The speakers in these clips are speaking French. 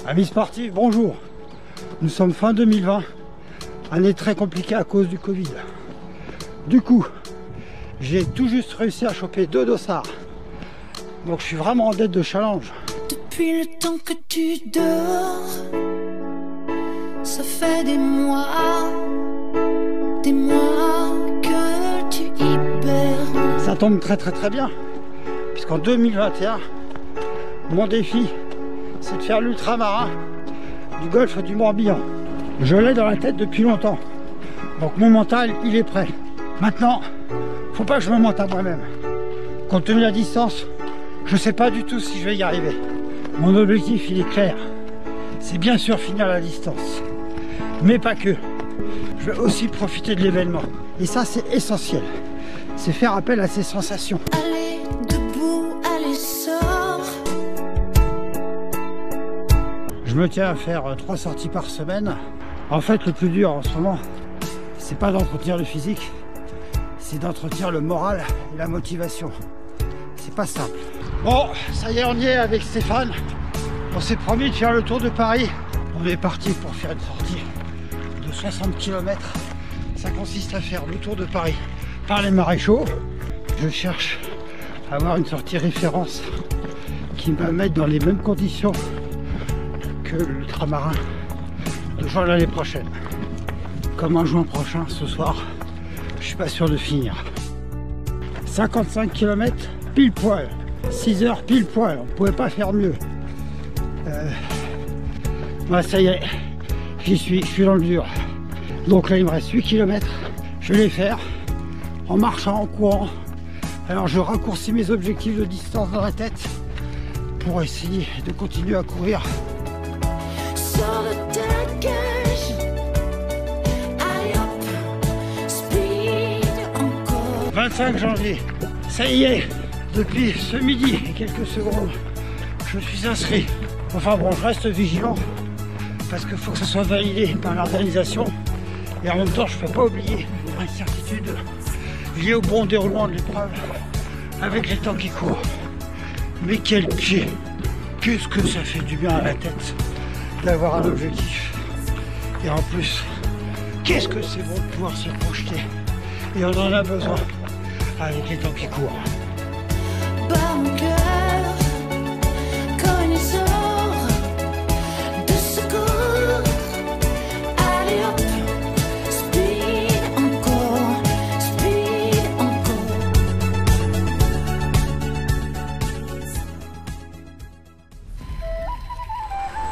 Amis sportifs, bonjour. Nous sommes fin 2020, année très compliquée à cause du Covid. Du coup, j'ai tout juste réussi à choper 2 dossards. Donc je suis vraiment en dette de challenge. Depuis le temps que tu dors, ça fait des mois que tu hibernes. Ça tombe très bien, puisqu'en 2021, mon défi, c'est de faire l'ultramarin du golfe du Morbihan. Je l'ai dans la tête depuis longtemps, donc mon mental, il est prêt. Maintenant, faut pas que je me mente à moi-même. Compte tenu de la distance, je sais pas du tout si je vais y arriver. Mon objectif, il est clair. C'est bien sûr finir la distance, mais pas que. Je vais aussi profiter de l'événement. Et ça, c'est essentiel. C'est faire appel à ces sensations. Allez, debout, allez, sors. Je me tiens à faire 3 sorties par semaine. En fait, le plus dur en ce moment, c'est pas d'entretenir le physique, c'est d'entretenir le moral et la motivation. C'est pas simple. Bon, ça y est, on y est avec Stéphane. On s'est promis de faire le tour de Paris. On est parti pour faire une sortie de 60 km. Ça consiste à faire le tour de Paris par les maréchaux. Je cherche à avoir une sortie référence qui va mettre dans les mêmes conditions que l'ultramarin de juin l'année prochaine. Comme en juin prochain, ce soir, je suis pas sûr de finir. 55 km pile poil, 6 heures pile poil, on pouvait pas faire mieux. Ouais, ça y est, j'y suis, je suis dans le dur. Donc là il me reste 8 km, je vais les faire en marchant, en courant. Alors je raccourcis mes objectifs de distance dans la tête pour essayer de continuer à courir. Sors de ta cage. Allez hop, speed encore. 25 janvier, ça y est, depuis ce midi et quelques secondes, je suis inscrit. Enfin bon, je reste vigilant parce qu'il faut que ce soit validé par l'organisation et en même temps je ne peux pas oublier une incertitude liée au bon déroulement de l'épreuve avec les temps qui courent. Mais quel pied! Qu'est-ce que ça fait du bien à la tête d'avoir un objectif, et en plus qu'est-ce que c'est bon de pouvoir se projeter, et on en a besoin avec les temps qui courent. Bas mon cœur, comme une sort de secours. Allez hop, speed encore, speed encore.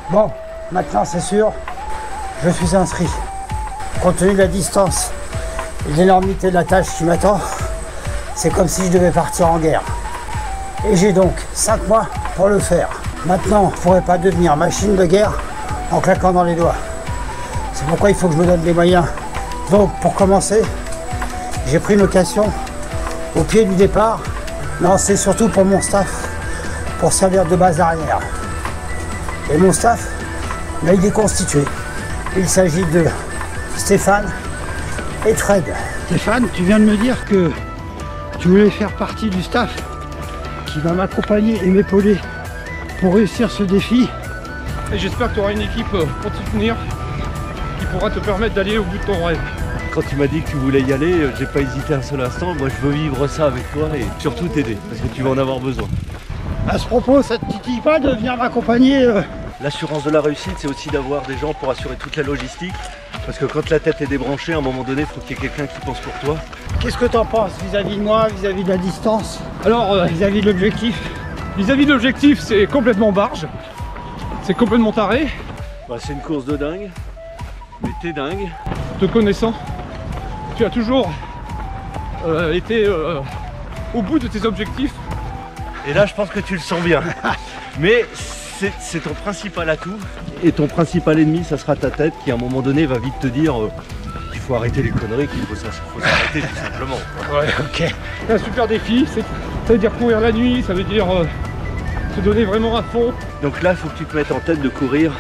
Bon, maintenant c'est sûr, je suis inscrit. Compte tenu de la distance et de l'énormité de la tâche qui m'attend, c'est comme si je devais partir en guerre. Et j'ai donc 5 mois pour le faire. Maintenant, je ne pourrais pas devenir machine de guerre en claquant dans les doigts. C'est pourquoi il faut que je me donne les moyens. Donc pour commencer, j'ai pris une location au pied du départ. Non, c'est surtout pour mon staff, pour servir de base arrière. Et mon staff, là il est constitué. Il s'agit de Stéphane et Fred. Stéphane, tu viens de me dire que tu voulais faire partie du staff qui va m'accompagner et m'épauler pour réussir ce défi. Et j'espère que tu auras une équipe pour te soutenir qui pourra te permettre d'aller au bout de ton rêve. Quand tu m'as dit que tu voulais y aller, j'ai pas hésité un seul instant. Moi je veux vivre ça avec toi et surtout t'aider parce que tu vas en avoir besoin. À ce propos, ça te titille pas de venir m'accompagner L'assurance de la réussite, c'est aussi d'avoir des gens pour assurer toute la logistique. Parce que quand la tête est débranchée, à un moment donné, il faut qu'il y ait quelqu'un qui pense pour toi. Qu'est-ce que tu en penses vis-à-vis de moi, vis-à-vis de la distance, Alors, vis-à-vis de l'objectif? vis-à-vis de l'objectif, c'est complètement barge. C'est complètement taré. Bah, c'est une course de dingue. Mais t'es dingue. Te connaissant, tu as toujours été au bout de tes objectifs. Et là, je pense que tu le sens bien. Mais c'est ton principal atout. Et ton principal ennemi, ça sera ta tête qui, à un moment donné, va vite te dire qu'il faut arrêter les conneries, qu'il faut s'arrêter tout simplement. Ouais, ok. C'est un super défi. Ça veut dire courir la nuit, ça veut dire se donner vraiment à fond. Donc là, il faut que tu te mettes en tête de courir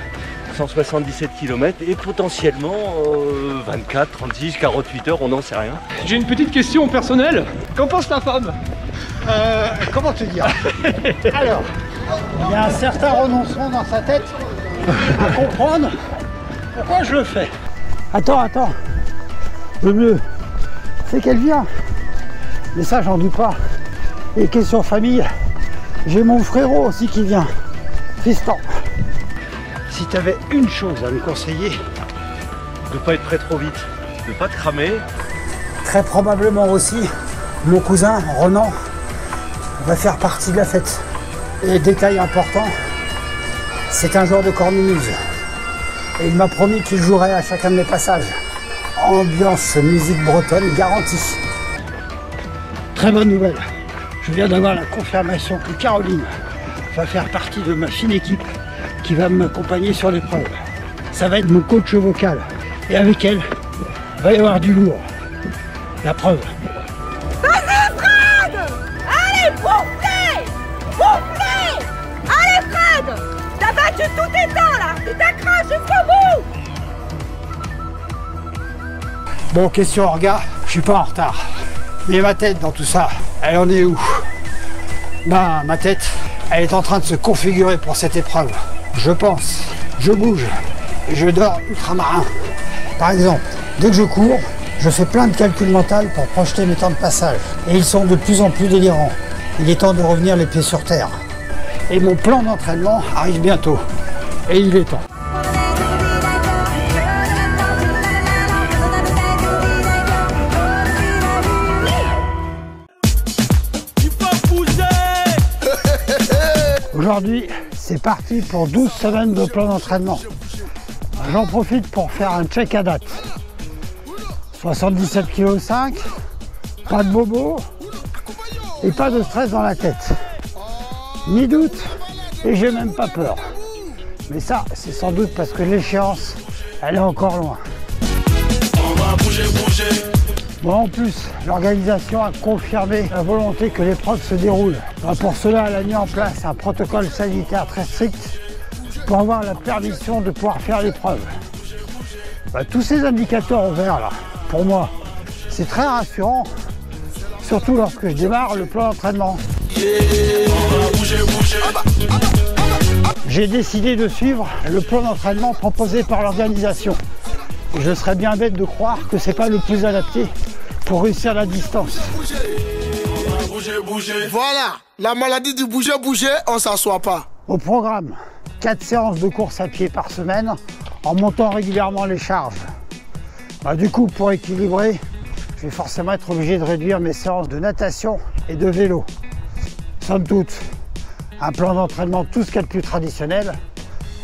177 km et potentiellement 24, 36, 48 heures, on n'en sait rien. J'ai une petite question personnelle. Qu'en pense ta femme? Comment te dire? Alors, il y a un certain renoncement dans sa tête à comprendre pourquoi je le fais. Attends. Le mieux, c'est qu'elle vient. Mais ça, j'en doute pas. Et question famille, j'ai mon frérot aussi qui vient. Tristan. Si tu avais une chose à me conseiller, De pas être prêt trop vite, de pas te cramer. très probablement aussi, mon cousin Ronan va faire partie de la fête. Et détail important, c'est un joueur de cornemuse. Et il m'a promis qu'il jouerait à chacun de mes passages. Ambiance musique bretonne garantie. Très bonne nouvelle. Je viens d'avoir la confirmation que Caroline va faire partie de ma fine équipe qui va m'accompagner sur l'épreuve. Ça va être mon coach vocal. Et avec elle, il va y avoir du lourd. La preuve. Vas-y Fred! Allez, Boufflé! Allez Fred! T'as battu tous tes temps là! Tu t'accroches jusqu'au bout! Bon, question orga, je suis pas en retard. Mais ma tête dans tout ça, elle en est où? Ben, ma tête, elle est en train de se configurer pour cette épreuve. Je pense, je bouge et je dors ultramarin. Par exemple, dès que je cours, je fais plein de calculs mentaux pour projeter mes temps de passage. Et ils sont de plus en plus délirants. Il est temps de revenir les pieds sur terre. Et mon plan d'entraînement arrive bientôt. Et il est temps. Aujourd'hui, c'est parti pour 12 semaines de plan d'entraînement. J'en profite pour faire un check à date. 77,5 kg, pas de bobo et pas de stress dans la tête. Ni doute et j'ai même pas peur. Mais ça, c'est sans doute parce que l'échéance, elle est encore loin. On va bouger. Bon, en plus, l'organisation a confirmé la volonté que l'épreuve se déroule. Pour cela, elle a mis en place un protocole sanitaire très strict pour avoir la permission de pouvoir faire l'épreuve. Tous ces indicateurs au vert là, pour moi, c'est très rassurant, surtout lorsque je démarre le plan d'entraînement. J'ai décidé de suivre le plan d'entraînement proposé par l'organisation. Je serais bien bête de croire que c'est pas le plus adapté pour réussir la distance. Voilà, la maladie du bouger, on s'assoit pas. Au programme, 4 séances de course à pied par semaine en montant régulièrement les charges. Du coup, pour équilibrer, je vais forcément être obligé de réduire mes séances de natation et de vélo. Somme toute, un plan d'entraînement tout ce qu'il y a de plus traditionnel.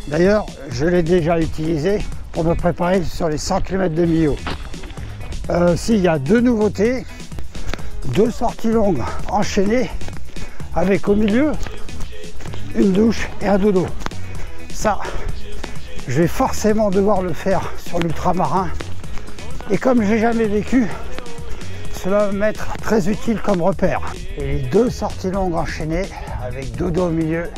D'ailleurs, je l'ai déjà utilisé pour me préparer sur les 100 km de Millau. S'il y a 2 nouveautés, 2 sorties longues enchaînées avec au milieu une douche et un dodo. Ça, je vais forcément devoir le faire sur l'ultramarin. Et comme j'ai jamais vécu, cela va m'être très utile comme repère. Et les 2 sorties longues enchaînées avec dodo au milieu,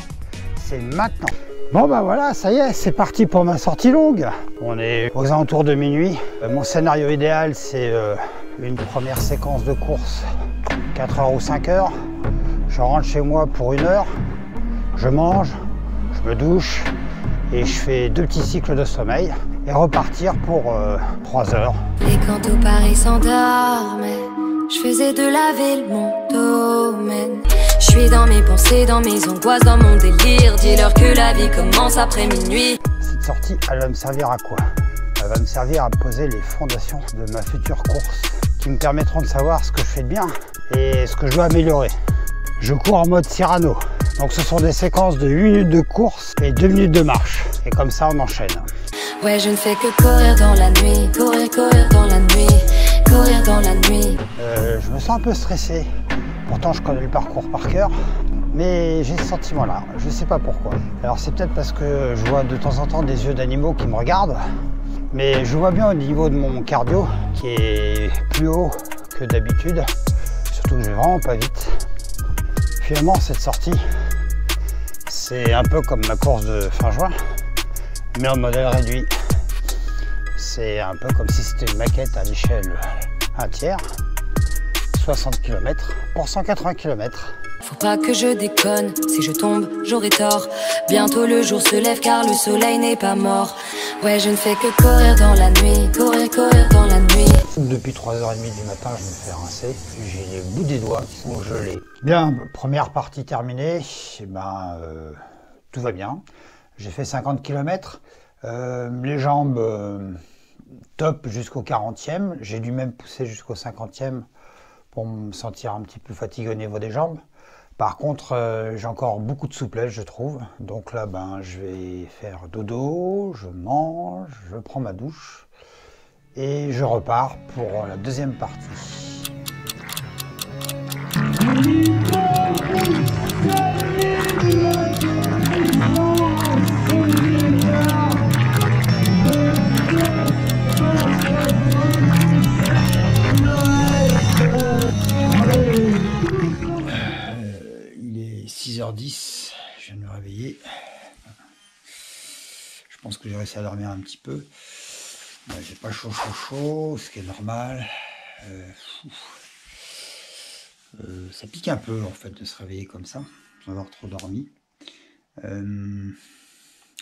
c'est maintenant. Bon ben voilà, ça y est, c'est parti pour ma sortie longue. On est aux alentours de minuit. Mon scénario idéal, c'est une première séquence de course, 4 heures ou 5 heures. Je rentre chez moi pour 1 heure, je mange, je me douche et je fais 2 petits cycles de sommeil et repartir pour 3 heures. Et quand tout Paris s'endormait, je faisais de la ville mon domaine. Je suis dans mes pensées, dans mes angoisses, dans mon délire. Dis-leur que la vie commence après minuit. Cette sortie, elle va me servir à quoi? Elle va me servir à poser les fondations de ma future course qui me permettront de savoir ce que je fais de bien et ce que je dois améliorer. Je cours en mode Cyrano. Donc ce sont des séquences de 8 minutes de course et 2 minutes de marche. Et comme ça, on enchaîne. Ouais, je ne fais que courir dans la nuit. Courir dans la nuit. Courir dans la nuit. Je me sens un peu stressé. Pourtant, je connais le parcours par cœur. Mais j'ai ce sentiment-là. Je ne sais pas pourquoi. Alors c'est peut-être parce que je vois de temps en temps des yeux d'animaux qui me regardent. Mais je vois bien au niveau de mon cardio qui est plus haut que d'habitude. Surtout que je vais vraiment pas vite. Finalement, cette sortie, c'est un peu comme ma course de fin juin, mais en modèle réduit. C'est un peu comme si c'était une maquette à l'échelle 1/3, 60 km pour 180 km. Faut pas que je déconne, si je tombe, j'aurai tort. Bientôt le jour se lève car le soleil n'est pas mort. Ouais, je ne fais que courir dans la nuit, courir dans la nuit. Depuis 3h30 du matin, je me fais rincer. J'ai les bouts des doigts qui sont gelés. Bien, première partie terminée. Et ben, tout va bien. J'ai fait 50 km. Les jambes top jusqu'au 40e. J'ai dû même pousser jusqu'au 50e pour me sentir un petit peu fatigué au niveau des jambes. Par contre, j'ai encore beaucoup de souplesse, je trouve. Donc là, ben, je vais faire dodo, je mange, je prends ma douche et je repars pour la deuxième partie. Il est 6h10, je viens de me réveiller. Je pense que j'ai réussi à dormir un petit peu. J'ai pas chaud, ce qui est normal. Ça pique un peu en fait de se réveiller comme ça, sans avoir trop dormi.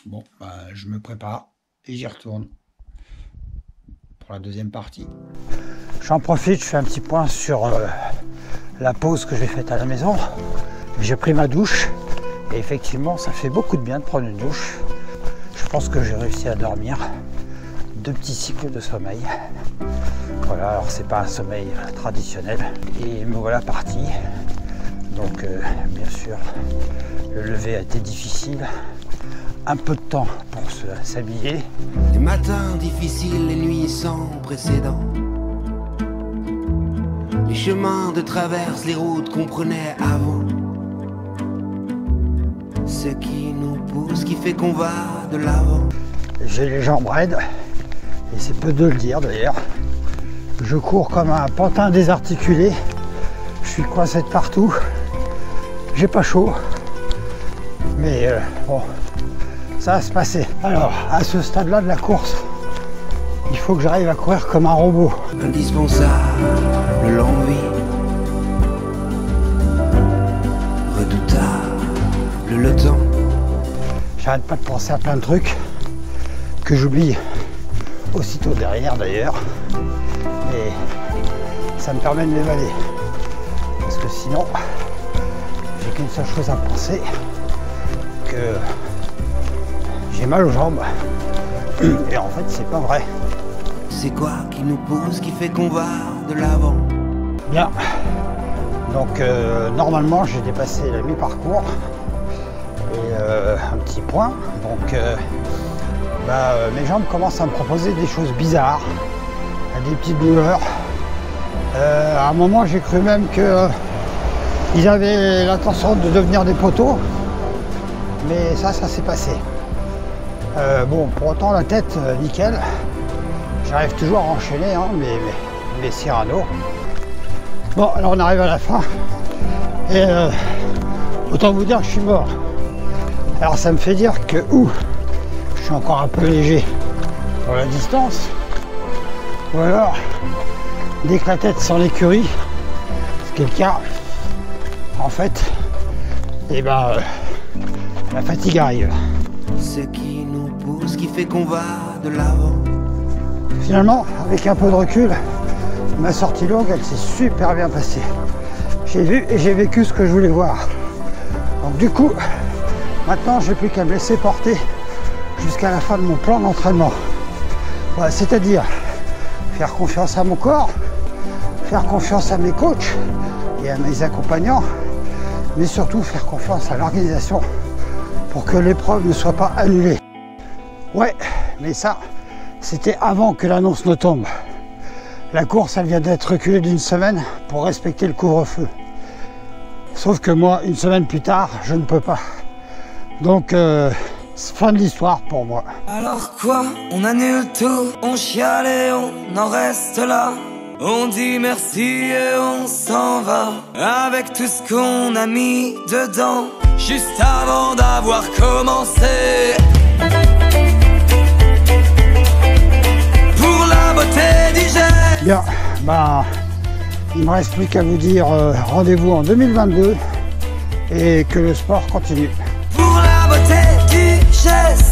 Bon, bah, je me prépare et j'y retourne pour la deuxième partie. J'en profite, je fais un petit point sur la pause que j'ai faite à la maison. J'ai pris ma douche et effectivement ça fait beaucoup de bien de prendre une douche. Je pense que j'ai réussi à dormir 2 petits cycles de sommeil. Voilà, alors c'est pas un sommeil traditionnel et me voilà parti. Donc bien sûr le lever a été difficile, un peu de temps pour s'habiller. Les matins difficiles, les nuits sans précédent, les chemins de traverse, les routes qu'on prenait avant, ce qui nous pousse, qui fait qu'on va de l'avant. J'ai les jambes raides et c'est peu de le dire d'ailleurs. Je cours comme un pantin désarticulé, je suis coincé de partout, j'ai pas chaud, mais bon, ça va se passer. Alors, à ce stade-là de la course, il faut que j'arrive à courir comme un robot. Indispensable, l'envie, redoutable, le temps. J'arrête pas de penser à plein de trucs que j'oublie aussitôt derrière d'ailleurs. Et ça me permet de m'évader. Parce que sinon, j'ai qu'une seule chose à penser, que j'ai mal aux jambes. Et en fait, c'est pas vrai. C'est quoi qui nous pousse, qui fait qu'on va de l'avant? Bien. Donc, normalement, j'ai dépassé la mi-parcours. Et un petit point. Donc, mes jambes commencent à me proposer des choses bizarres. Des petites douleurs. À un moment, j'ai cru même qu'ils avaient l'intention de devenir des poteaux. Mais ça s'est passé. Bon, pour autant, la tête, nickel. J'arrive toujours à enchaîner mes Cyrano. Bon, alors on arrive à la fin. Et autant vous dire que je suis mort. Alors ça me fait dire que je suis encore un peu léger pour la distance. Ou alors, dès que la tête sent l'écurie, ce qui est le cas, en fait, et ben, la fatigue arrive. Ce qui nous pousse, qui fait qu'on va de l'avant. Finalement, avec un peu de recul, ma sortie longue, elle s'est super bien passée. J'ai vu et j'ai vécu ce que je voulais voir. Donc du coup, maintenant, j'ai plus qu'à me laisser porter jusqu'à la fin de mon plan d'entraînement. Voilà, c'est-à-dire faire confiance à mon corps, faire confiance à mes coachs et à mes accompagnants, mais surtout faire confiance à l'organisation pour que l'épreuve ne soit pas annulée. Ouais, mais ça, c'était avant que l'annonce ne tombe. La course, elle vient d'être reculée d'1 semaine pour respecter le couvre-feu. Sauf que moi, 1 semaine plus tard, je ne peux pas. Donc, c'est fin de l'histoire pour moi. Alors quoi? On annule tout, on chiale et on en reste là. On dit merci et on s'en va, avec tout ce qu'on a mis dedans, juste avant d'avoir commencé. Pour la beauté du geste. Bien, il me reste plus qu'à vous dire rendez-vous en 2022 et que le sport continue. Pour la beauté du geste.